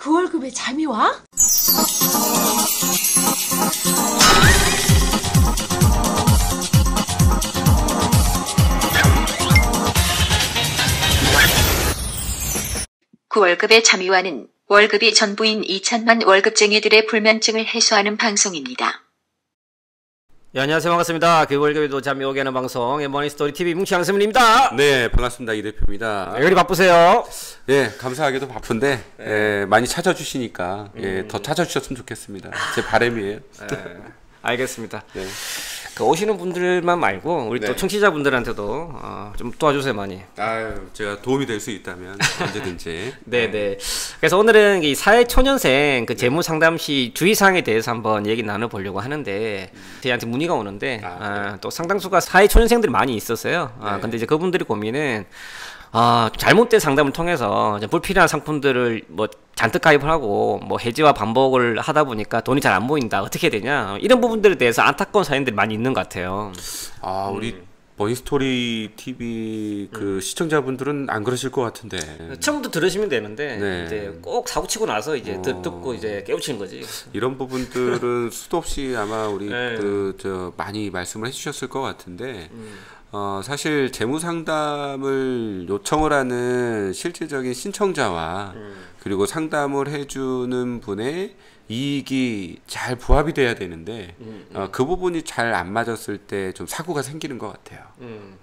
그 월급에 잠이 와? 그 월급의 잠이와는 월급이 전부인 2천만 월급쟁이들의 불면증을 해소하는 방송입니다. 예, 안녕하세요. 반갑습니다. 그 월급에도 잠이 오게 하는 방송 머니스토리 TV 뭉치 양세문입니다. 네, 반갑습니다. 이 대표입니다. 왜 그리 바쁘세요? 네, 감사하게도 바쁜데 많이 찾아주시니까 더 찾아주셨으면 좋겠습니다. 제 바람이에요. 알겠습니다. 네. 그 오시는 분들만 말고 우리 또 청취자분들한테도 좀 도와주세요 많이. 아유, 제가 도움이 될 수 있다면 언제든지. 네네. 그래서 오늘은 이 사회초년생 그 재무상담시 주의사항에 대해서 한번 얘기 나눠보려고 하는데 저희한테 문의가 오는데 또 상당수가 사회초년생들이 많이 있었어요. 근데 이제 그분들이 고민은 잘못된 상담을 통해서 불필요한 상품들을 뭐 잔뜩 가입을 하고 뭐 해지와 반복을 하다 보니까 돈이 잘 안 모인다. 어떻게 되냐? 이런 부분들에 대해서 안타까운 사연들이 많이 있는 것 같아요. 우리 머니스토리 TV 그 시청자분들은 안 그러실 것 같은데. 처음부터 들으시면 되는데 이제 꼭 사고 치고 나서 이제 듣고 이제 깨우치는 거지. 이런 부분들은 수도 없이 아마 우리 많이 말씀을 해주셨을 것 같은데. 사실 재무상담을 요청을 하는 실질적인 신청자와 그리고 상담을 해주는 분의 이익이 잘 부합이 돼야 되는데 그 부분이 잘 안 맞았을 때 좀 사고가 생기는 것 같아요.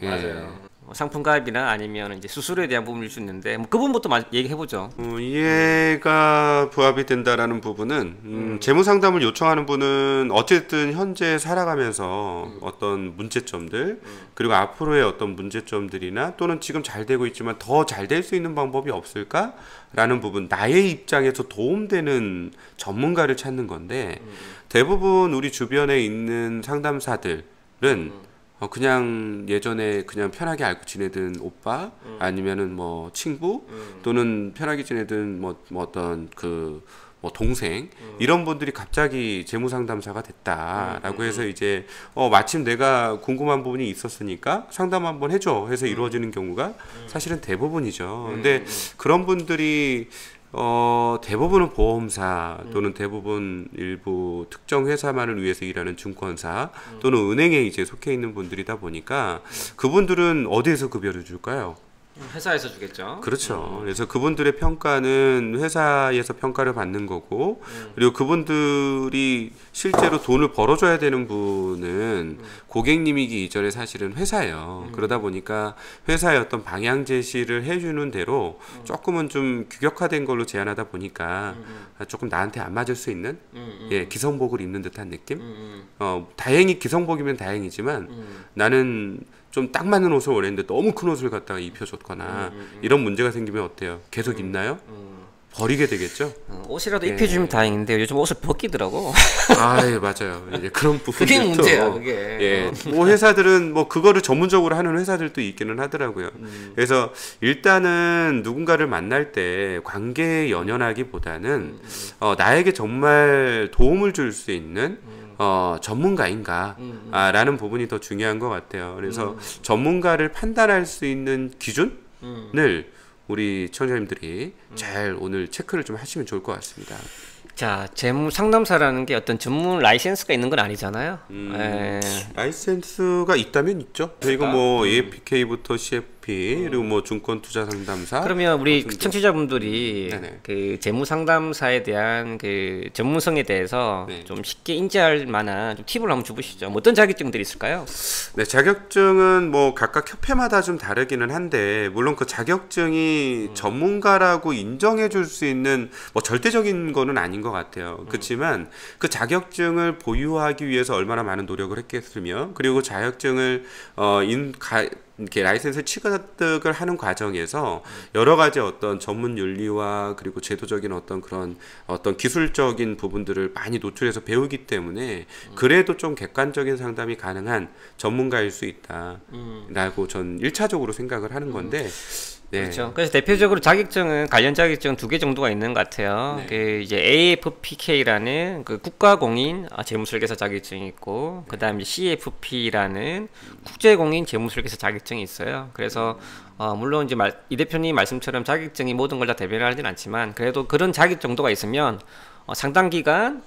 맞아요. 상품 가입이나 아니면 이제 수수료에 대한 부분일 수 있는데 뭐 그 부분부터 얘기해 보죠. 이해가 부합이 된다라는 부분은 재무상담을 요청하는 분은 어쨌든 현재 살아가면서 어떤 문제점들 그리고 앞으로의 어떤 문제점들이나 또는 지금 잘 되고 있지만 더 잘 될 수 있는 방법이 없을까라는 부분, 나의 입장에서 도움되는 전문가를 찾는 건데 대부분 우리 주변에 있는 상담사들은 그냥 예전에 그냥 편하게 알고 지내던 오빠 아니면은 뭐 친구 또는 편하게 지내던 뭐 어떤 뭐 동생 이런 분들이 갑자기 재무상담사가 됐다라고 해서 이제 마침 내가 궁금한 부분이 있었으니까 상담 한번 해줘 해서 이루어지는 경우가 사실은 대부분이죠. 근데 그런 분들이 대부분은 보험사 또는 대부분 일부 특정 회사만을 위해서 일하는 증권사 또는 은행에 이제 속해 있는 분들이다 보니까 그분들은 어디에서 급여를 줄까요? 회사에서 주겠죠. 그렇죠. 그래서 그분들의 평가는 회사에서 평가를 받는 거고 그리고 그분들이 실제로 돈을 벌어줘야 되는 분은 고객님이기 이전에 사실은 회사예요. 그러다 보니까 회사의 어떤 방향 제시를 해주는 대로 조금은 좀 규격화된 걸로 제안하다 보니까 조금 나한테 안 맞을 수 있는 기성복을 입는 듯한 느낌? 다행히 기성복이면 다행이지만 나는 좀 딱 맞는 옷을 원했는데 너무 큰 옷을 갖다가 입혀줬거나 이런 문제가 생기면 어때요? 계속 입나요? 버리게 되겠죠? 옷이라도 입혀주면 다행인데 요즘 옷을 벗기더라고. 맞아요. 이제 그런 부분이 그게 문제야, 그게. 뭐 회사들은 뭐 그거를 전문적으로 하는 회사들도 있기는 하더라고요. 그래서 일단은 누군가를 만날 때 관계에 연연하기보다는 나에게 정말 도움을 줄 수 있는 전문가인가 라는 부분이 더 중요한 것 같아요. 그래서 전문가를 판단할 수 있는 기준을 우리 청자님들이 잘 오늘 체크를 좀 하시면 좋을 것 같습니다. 자, 재무 상담사라는 게 어떤 전문 라이센스가 있는 건 아니잖아요. 라이센스가 있다면 있죠. 저희가 뭐 AFPK부터 CFP 그리고 뭐 증권 투자 상담사. 그러면 우리 청취자분들이 그 재무 상담사에 대한 그 전문성에 대해서 좀 쉽게 인지할 만한 좀 팁을 한번 주시죠. 뭐 어떤 자격증들이 있을까요? 네, 자격증은 뭐 각각 협회마다 좀 다르기는 한데 물론 그 자격증이 전문가라고 인정해 줄 수 있는 뭐 절대적인 거는 아닌 것 같아요. 그렇지만 그 자격증을 보유하기 위해서 얼마나 많은 노력을 했겠으며 그리고 자격증을 이렇게 라이센스 취득을 하는 과정에서 여러 가지 어떤 전문 윤리와 그리고 제도적인 어떤 그런 어떤 기술적인 부분들을 많이 노출해서 배우기 때문에 그래도 좀 객관적인 상담이 가능한 전문가일 수 있다라고 전 1차적으로 생각을 하는 건데 네. 그렇죠. 그래서 대표적으로 자격증은 관련 자격증 2개 정도가 있는 것 같아요. 네. 그 이제 AFPK라는 그 국가공인 재무설계사 자격증이 있고, 그다음에 CFP라는 국제공인 재무설계사 자격증이 있어요. 그래서 물론 이제 이 대표님 말씀처럼 자격증이 모든 걸 다 대변하지는 않지만, 그래도 그런 자격 정도가 있으면 상당 기간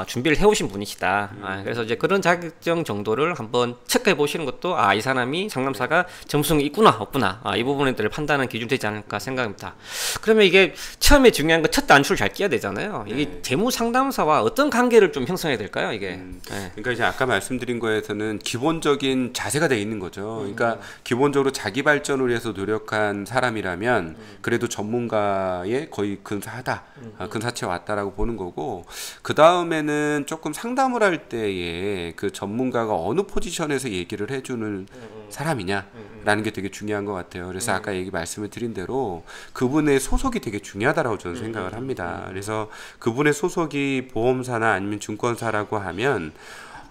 준비를 해오신 분이시다. 그래서 이제 그런 자격증 정도를 한번 체크해 보시는 것도 이 사람이 상담사가 점수성이 있구나 없구나 이 부분들을 판단하는 기준이 되지 않을까 생각합니다. 그러면 이게 처음에 중요한 거 첫 단추를 잘 끼야 되잖아요. 이게 재무 상담사와 어떤 관계를 좀 형성해야 될까요, 이게? 네. 그러니까 이제 아까 말씀드린 거에서는 기본적인 자세가 돼 있는 거죠. 그러니까 기본적으로 자기 발전을 위해서 노력한 사람이라면 그래도 전문가의 거의 근사하다, 근사치에 왔다라고 보는 거고, 그 다음에는 조금 상담을 할 때에 그 전문가가 어느 포지션에서 얘기를 해주는 사람이냐라는 게 되게 중요한 것 같아요. 그래서 아까 말씀을 드린 대로 그분의 소속이 되게 중요하다라고 저는 생각을 합니다. 그래서 그분의 소속이 보험사나 아니면 증권사라고 하면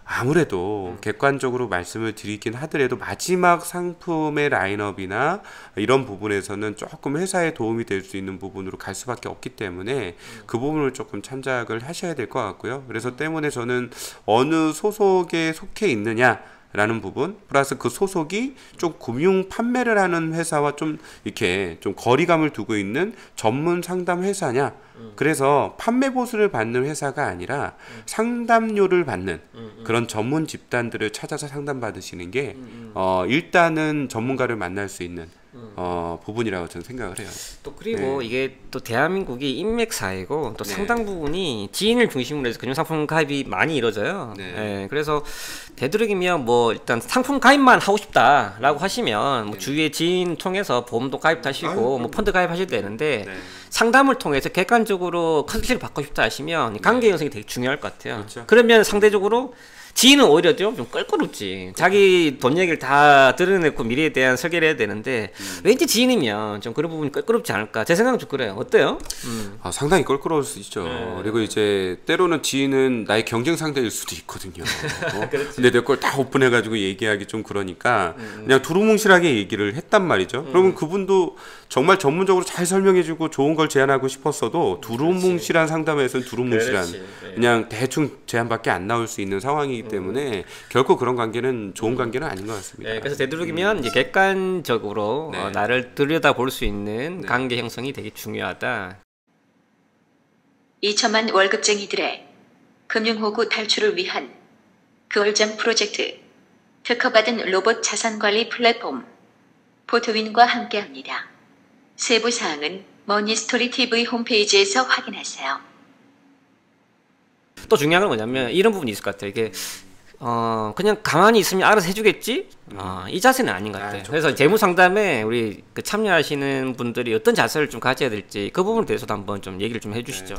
아무래도 객관적으로 말씀을 드리긴 하더라도 마지막 상품의 라인업이나 이런 부분에서는 조금 회사에 도움이 될 수 있는 부분으로 갈 수밖에 없기 때문에 그 부분을 조금 참작을 하셔야 될 것 같고요. 그래서 때문에 저는 어느 소속에 속해 있느냐 라는 부분, 플러스 그 소속이 좀 금융 판매를 하는 회사와 좀 이렇게 좀 거리감을 두고 있는 전문 상담 회사냐, 그래서 판매 보수를 받는 회사가 아니라 상담료를 받는 그런 전문 집단들을 찾아서 상담 받으시는 게 일단은 전문가를 만날 수 있는 부분이라고 저는 생각을 해요. 또 그리고 이게 또 대한민국이 인맥 사회고 또 상당 부분이 지인을 중심으로 해서 금융상품 가입이 많이 이루어져요. 그래서 되도록이면 뭐 일단 상품 가입만 하고 싶다라고 하시면 뭐 주위에 지인 통해서 보험도 가입하시고 뭐 펀드 가입하셔도 되는데, 상담을 통해서 객관적으로 컨설팅을 받고 싶다 하시면 관계 형성이 되게 중요할 것 같아요. 그렇죠. 그러면 상대적으로 지인은 오히려 좀 껄끄럽지. 자기 돈 얘기를 다 드러내고 미래에 대한 설계를 해야 되는데 왠지 지인이면 좀 그런 부분이 껄끄럽지 않을까. 제 생각은 좀 그래요. 어때요? 상당히 껄끄러울 수 있죠. 그리고 이제 때로는 지인은 나의 경쟁 상대일 수도 있거든요. 근데 내 걸 다 오픈해가지고 얘기하기 좀 그러니까 그냥 두루뭉실하게 얘기를 했단 말이죠. 그러면 그분도 정말 전문적으로 잘 설명해주고 좋은 걸 제안하고 싶었어도 두루뭉실한 상담에서는 두루뭉실한 그냥 대충 제안밖에 안 나올 수 있는 상황이기 때문에 결코 그런 관계는 좋은 관계는 아닌 것 같습니다. 그래서 되도록이면 이제 객관적으로 나를 들여다 볼 수 있는 관계 형성이 되게 중요하다. 2천만 월급쟁이들의 금융호구 탈출을 위한 그월잠 프로젝트, 특허받은 로봇 자산관리 플랫폼 포토윈과 함께합니다. 세부사항은 머니스토리 TV 홈페이지에서 확인하세요. 또 중요한 건 뭐냐면 이런 부분이 있을 것 같아요. 이게 그냥 가만히 있으면 알아서 해주겠지? 이 자세는 아닌 것 같아요. 그래서 재무 상담에 우리 그 참여하시는 분들이 어떤 자세를 좀 가져야 될지 그 부분에 대해서도 한번 좀 얘기를 좀 해주시죠.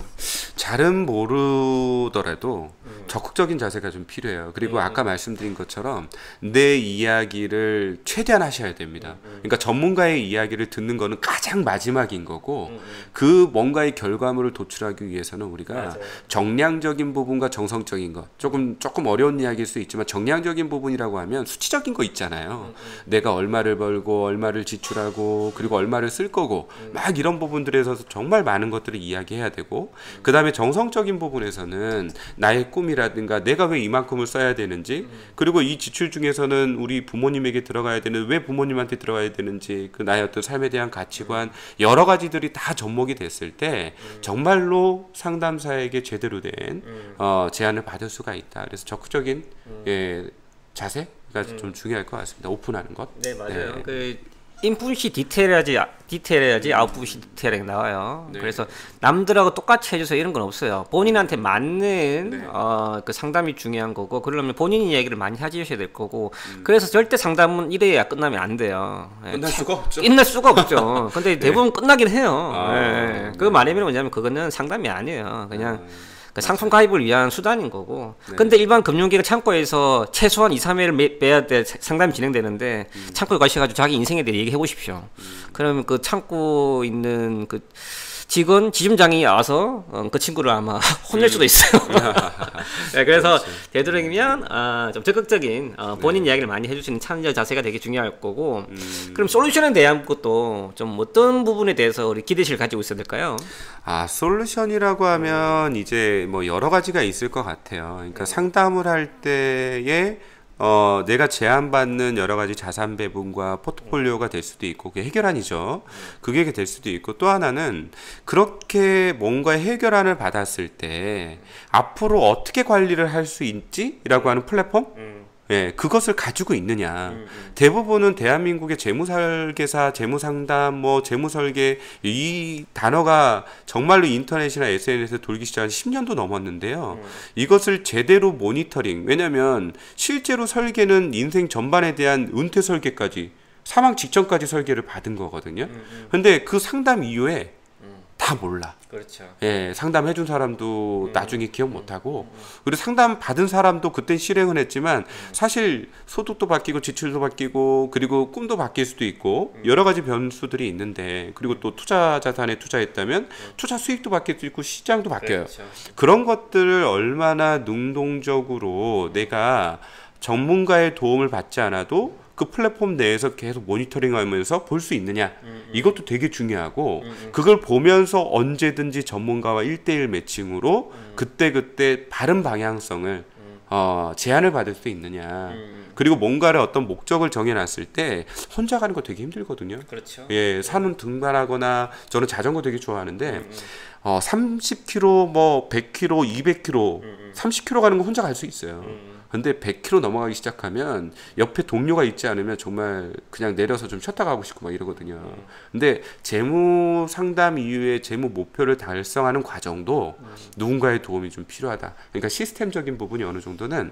잘은 모르더라도 적극적인 자세가 좀 필요해요. 그리고 아까 말씀드린 것처럼 내 이야기를 최대한 하셔야 됩니다. 그러니까 전문가의 이야기를 듣는 거는 가장 마지막인 거고, 그 뭔가의 결과물을 도출하기 위해서는 우리가 정량적인 부분과 정성적인 것, 조금 어려운 이야기일 수 있지만 정량적인 부분이라고 하면 수치적인 거 있잖아요. 내가 얼마를 벌고 얼마를 지출하고 그리고 얼마를 쓸 거고 막 이런 부분들에서 정말 많은 것들을 이야기해야 되고, 그 다음에 정성적인 부분에서는 나의 꿈이라든가 내가 왜 이만큼을 써야 되는지, 그리고 이 지출 중에서는 우리 부모님에게 들어가야 되는, 왜 부모님한테 들어가야 되는지, 그 나의 어떤 삶에 대한 가치관, 여러 가지들이 다 접목이 됐을 때 정말로 상담사에게 제대로 된 제안을 받을 수가 있다. 그래서 적극적인 자세가 좀 중요할 것 같습니다. 오픈하는 것. 네, 맞아요. 그 인풋이 디테일해야지 아웃풋이 디테일하게 나와요. 그래서 남들하고 똑같이 해줘서 이런 건 없어요. 본인한테 맞는 그 상담이 중요한 거고, 그러려면 본인이 얘기를 많이 해주셔야 될 거고, 그래서 절대 상담은 이래야 끝나면 안 돼요. 끝날 수가 없죠. 끝날 수가 없죠. 근데 대부분 끝나긴 해요. 그 말이면 뭐냐면 그거는 상담이 아니에요. 그냥 상품 가입을 위한 수단인 거고. 근데 일반 금융기관 창고에서 최소한 2, 3회를 빼야 돼 상담이 진행되는데, 창고에 가셔가지고 자기 인생에 대해 얘기해 보십시오. 그러면 그 창고 있는 그 직원 지점장이 와서 그 친구를 아마 혼낼 수도 있어요. 네, 그래서 되도록이면 좀 적극적인 본인 이야기를 많이 해줄 수 있는 참여 자세가 되게 중요할 거고. 그럼 솔루션에 대한 것도 좀 어떤 부분에 대해서 우리 기대치를 가지고 있어야 될까요? 솔루션이라고 하면 이제 뭐 여러 가지가 있을 것 같아요. 그러니까 상담을 할 때에 내가 제안받는 여러 가지 자산 배분과 포트폴리오가 될 수도 있고, 그게 해결안이죠. 그게 될 수도 있고, 또 하나는 그렇게 뭔가의 해결안을 받았을 때 앞으로 어떻게 관리를 할 수 있지라고 하는 플랫폼? 예, 그것을 가지고 있느냐. 대부분은 대한민국의 재무설계사, 재무상담, 뭐 재무설계 이 단어가 정말로 인터넷이나 SNS에 돌기 시작한 10년도 넘었는데요. 이것을 제대로 모니터링. 왜냐하면 실제로 설계는 인생 전반에 대한 은퇴 설계까지 사망 직전까지 설계를 받은 거거든요. 근데 그 상담 이후에 다 몰라. 그렇죠. 예, 상담해준 사람도 나중에 기억 못하고, 그리고 상담 받은 사람도 그땐 실행은 했지만 사실 소득도 바뀌고 지출도 바뀌고 그리고 꿈도 바뀔 수도 있고 여러 가지 변수들이 있는데, 그리고 또 투자 자산에 투자했다면 투자 수익도 바뀔 수 있고 시장도 바뀌어요. 그렇죠. 그런 것들을 얼마나 능동적으로 내가 전문가의 도움을 받지 않아도 그 플랫폼 내에서 계속 모니터링하면서 볼 수 있느냐, 이것도 되게 중요하고, 그걸 보면서 언제든지 전문가와 1대1 매칭으로 그때그때 바른 방향성을 제안을 받을 수 있느냐. 그리고 뭔가를 어떤 목적을 정해놨을 때 혼자 가는 거 되게 힘들거든요. 그렇죠. 예, 산은 등반하거나, 저는 자전거 되게 좋아하는데 30km, 뭐 100km, 200km, 30km 가는 거 혼자 갈 수 있어요. 근데 100km 넘어가기 시작하면 옆에 동료가 있지 않으면 정말 그냥 내려서 좀 쉬었다 가고 싶고 막 이러거든요. 근데 재무 상담 이후에 재무 목표를 달성하는 과정도 누군가의 도움이 좀 필요하다. 그러니까 시스템적인 부분이 어느 정도는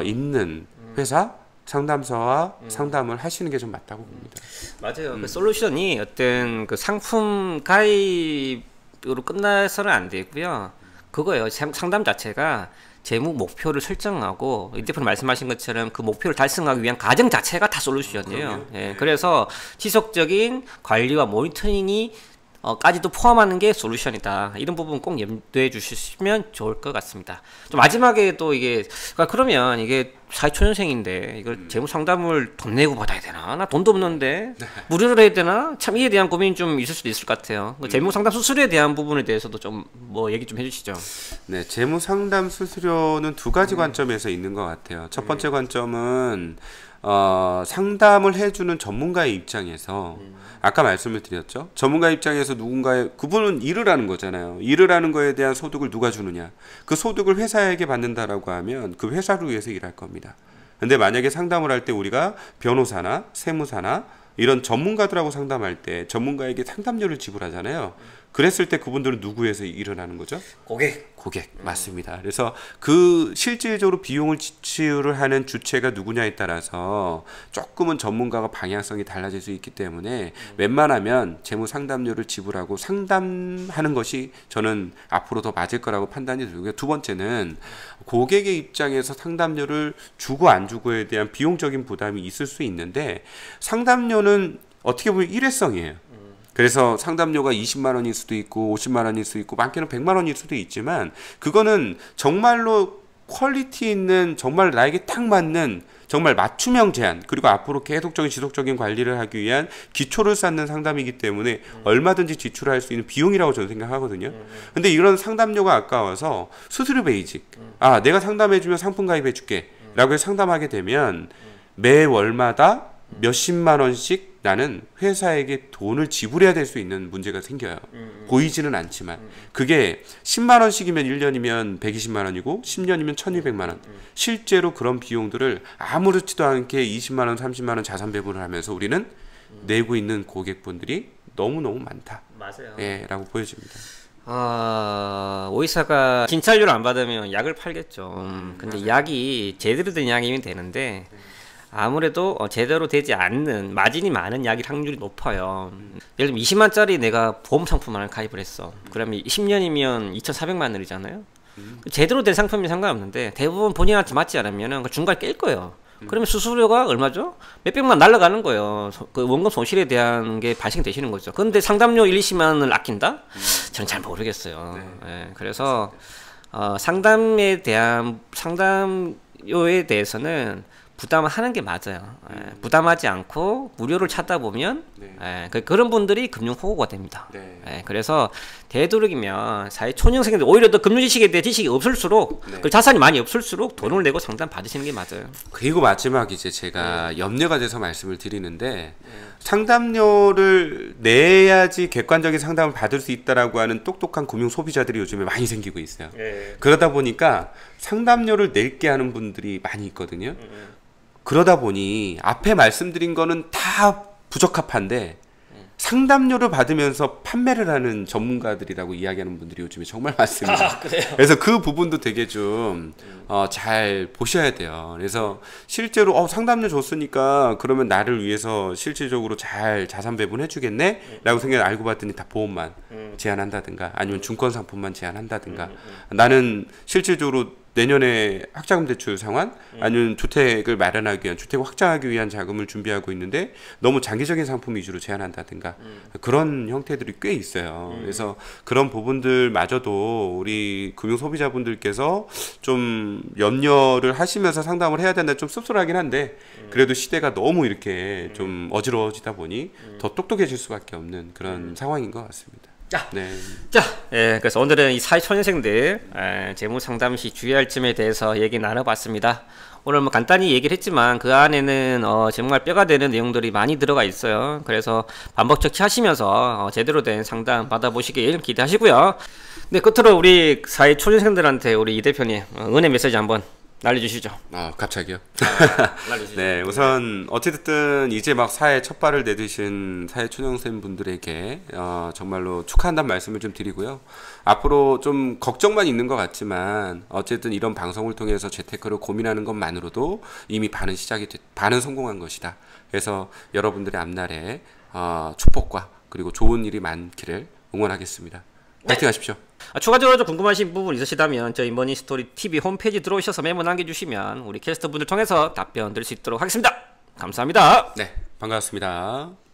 있는 회사, 상담사와 상담을 하시는 게 좀 맞다고 봅니다. 맞아요. 그 솔루션이 어떤 그 상품 가입으로 끝나서는 안 되고요. 그거예요. 상담 자체가 재무 목표를 설정하고, 이 대표님 말씀하신 것처럼 그 목표를 달성하기 위한 과정 자체가 다 솔루션이에요. 예, 그래서 지속적인 관리와 모니터링이 까지도 포함하는 게 솔루션이다. 이런 부분 꼭 염두해 주시면 좋을 것 같습니다. 좀 마지막에 또 이게, 그러면 이게 사회초년생인데 이걸 재무 상담을 돈 내고 받아야 되나? 나 돈도 없는데 무료로 해야 되나? 참 이에 대한 고민이 좀 있을 수도 있을 것 같아요. 재무 상담 수수료에 대한 부분에 대해서도 좀 뭐 얘기 좀 해주시죠. 네, 재무 상담 수수료는 두 가지 관점에서 있는 것 같아요. 첫 번째 관점은 상담을 해주는 전문가의 입장에서, 아까 말씀을 드렸죠. 전문가 입장에서 누군가의, 그분은 일을 하는 거잖아요. 일을 하는 거에 대한 소득을 누가 주느냐. 그 소득을 회사에게 받는다라고 하면 그 회사를 위해서 일할 겁니다. 근데 만약에 상담을 할 때 우리가 변호사나 세무사나 이런 전문가들하고 상담할 때 전문가에게 상담료를 지불하잖아요. 그랬을 때 그분들은 누구 위해서 일을 하는 거죠? 고객, 맞습니다. 그래서 그 실질적으로 비용을 지출을 하는 주체가 누구냐에 따라서 조금은 전문가가 방향성이 달라질 수 있기 때문에 웬만하면 재무 상담료를 지불하고 상담하는 것이 저는 앞으로 더 맞을 거라고 판단이 들고요. 두 번째는 고객의 입장에서 상담료를 주고 안 주고에 대한 비용적인 부담이 있을 수 있는데, 상담료는 어떻게 보면 일회성이에요. 그래서 상담료가 20만 원일 수도 있고 50만 원일 수도 있고 많게는 100만 원일 수도 있지만, 그거는 정말로 퀄리티 있는, 정말 나에게 딱 맞는 정말 맞춤형 제안, 그리고 앞으로 계속적인 지속적인 관리를 하기 위한 기초를 쌓는 상담이기 때문에 얼마든지 지출할 수 있는 비용이라고 저는 생각하거든요. 근데 이런 상담료가 아까워서 수수료 베이직, 내가 상담해주면 상품 가입해줄게 라고 해서 상담하게 되면 매월마다 몇십만 원씩 나는 회사에게 돈을 지불해야 될 수 있는 문제가 생겨요. 보이지는 않지만 그게 10만 원씩이면 1년이면 120만 원이고 10년이면 1200만 원. 실제로 그런 비용들을 아무렇지도 않게 20만 원, 30만 원 자산 배분을 하면서 우리는 내고 있는 고객분들이 너무너무 많다. 맞아요. 예, 라고 보여집니다. 의사가 진찰료를 안 받으면 약을 팔겠죠. 근데 약이 제대로 된 약이면 되는데, 아무래도 제대로 되지 않는, 마진이 많은 약일 확률이 높아요. 예를 들면 20만짜리 내가 보험 상품 하나 가입을 했어. 그러면 10년이면 2,400만 원이잖아요. 제대로 된 상품이 상관없는데 대부분 본인한테 맞지 않으면 중간에 깰 거예요. 그러면 수수료가 얼마죠? 몇백만 날라가는 거예요. 그 원금 손실에 대한 게 발생되시는 거죠. 근데 상담료 1, 20만 원을 아낀다? 저는 잘 모르겠어요. 예, 그래서 상담에 대한 상담료에 대해서는 부담하는 게 맞아요. 예, 부담하지 않고 무료를 찾다 보면 예, 그런 분들이 금융호구가 됩니다. 예, 그래서 되도록이면 사회 초년생들 오히려 더 금융 지식에 대해 지식이 없을수록 그 자산이 많이 없을수록 돈을 내고 상담 받으시는 게 맞아요. 그리고 마지막 이제 제가 염려가 돼서 말씀을 드리는데 상담료를 내야지 객관적인 상담을 받을 수 있다라고 하는 똑똑한 금융 소비자들이 요즘에 많이 생기고 있어요. 그러다 보니까 상담료를 낼게 하는 분들이 많이 있거든요. 그러다 보니 앞에 말씀드린 거는 다 부적합한데 상담료를 받으면서 판매를 하는 전문가들이라고 이야기하는 분들이 요즘에 정말 많습니다. 그래서 그 부분도 되게 좀 잘 보셔야 돼요. 그래서 실제로 상담료 줬으니까 그러면 나를 위해서 실질적으로 잘 자산 배분 해주겠네? 라고 생각을 알고 봤더니 다 보험만 제한한다든가 아니면 증권 상품만 제한한다든가 나는 실질적으로 내년에 학자금 대출 상환 아니면 주택을 마련하기 위한 주택을 확장하기 위한 자금을 준비하고 있는데 너무 장기적인 상품 위주로 제한한다든가 그런 형태들이 꽤 있어요. 그래서 그런 부분들마저도 우리 금융 소비자분들께서 좀 염려를 하시면서 상담을 해야 된다. 좀 씁쓸하긴 한데 그래도 시대가 너무 이렇게 좀 어지러워지다 보니 더 똑똑해질 수밖에 없는 그런 상황인 것 같습니다. 그래서 오늘은 이 사회초년생들 재무 상담 시 주의할 점에 대해서 얘기 나눠봤습니다. 오늘 뭐 간단히 얘기를 했지만 그 안에는 정말 뼈가 되는 내용들이 많이 들어가 있어요. 그래서 반복 적시하시면서 제대로 된 상담 받아보시길 기대하시고요. 네, 끝으로 우리 사회초년생들한테 우리 이 대표님 은혜 메시지 한번 날려주시죠. 갑자기요? 날려주시죠. 네, 우선 어찌됐든 이제 막 사회 첫 발을 내디신 사회 초년생 분들에게 정말로 축하한다는 말씀을 좀 드리고요. 앞으로 좀 걱정만 있는 것 같지만 어쨌든 이런 방송을 통해서 재테크를 고민하는 것만으로도 이미 반은 반은 성공한 것이다. 그래서 여러분들의 앞날에 축복과 그리고 좋은 일이 많기를 응원하겠습니다. 파이팅 하십시오. 추가적으로 좀 궁금하신 부분 있으시다면 저희 머니스토리 TV 홈페이지 들어오셔서 메모 남겨주시면 우리 캐스터분들 통해서 답변 드릴 수 있도록 하겠습니다. 감사합니다. 네, 반갑습니다.